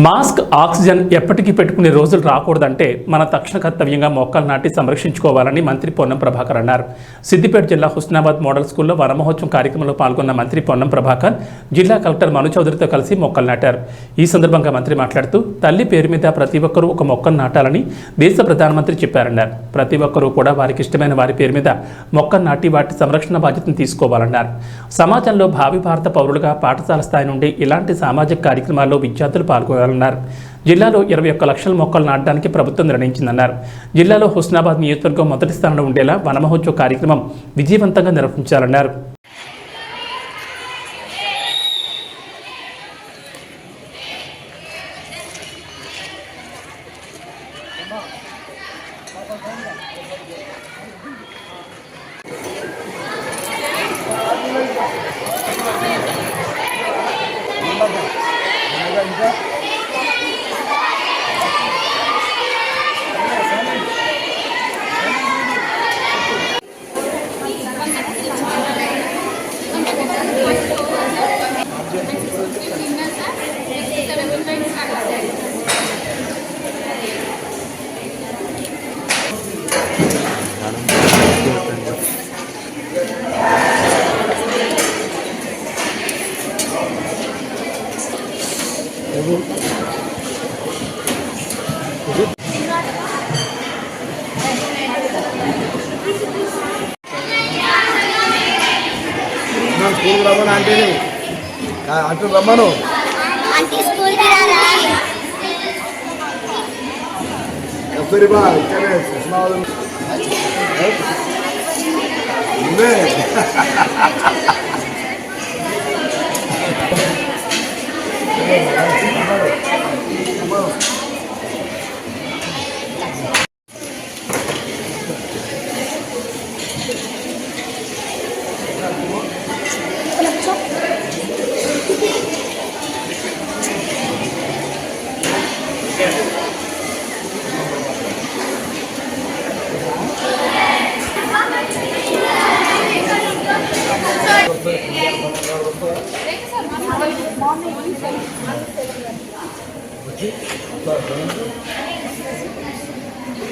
Mask oxygen ఎప్పటికీ పెట్టుకునే రోజులు రాకూడదంటే మన తక్షణ కర్తవ్యంగా మొక్కలు నాటి సంరక్షించుకోవాలని మంత్రి పొన్నం ప్రభాకర్ అన్నారు. సిద్దిపేట జిల్లా హుస్నాబాద్ మోడల్ స్కూల్లో వనమహోత్సవం కార్యక్రమంలో పాల్గొన్న మంత్రి పొన్నం ప్రభాకర్ జిల్లా కలెక్టర్ మను చౌదరితో కలిసి మొక్కలు నాటారు. ఈ సందర్భంగా మంత్రి మాట్లాడుతూ తల్లి పేరు మీద ప్రతి ఒక్కరూ ఒక మొక్కను నాటాలని దేశ ప్రధానమంత్రి చెప్పారన్నారు. ప్రతి ఒక్కరూ కూడా వారికి ఇష్టమైన వారి పేరు మీద మొక్కను నాటి వాటి సంరక్షణ బాధ్యతను తీసుకోవాలన్నారు. సమాజంలో భావి భారత పౌరులుగా పాఠశాల స్థాయి నుండి ఇలాంటి సామాజిక కార్యక్రమాల్లో విద్యార్థులు పాల్గొనాలన్నారు. జిల్లాలో 21 లక్షల మొక్కలు నాటడానికి ప్రభుత్వం నిర్ణయించిందన్నారు. జిల్లాలో హుస్నాబాద్ నియోజకవర్గం మొదటి స్థానంలో ఉండేలా వనమహోత్సవ కార్యక్రమం విజయవంతంగా నిర్వహించాలన్నారు. స్కూల్ రమ్మను అంటే అంటూ రమ్మను బా ఇక్కడే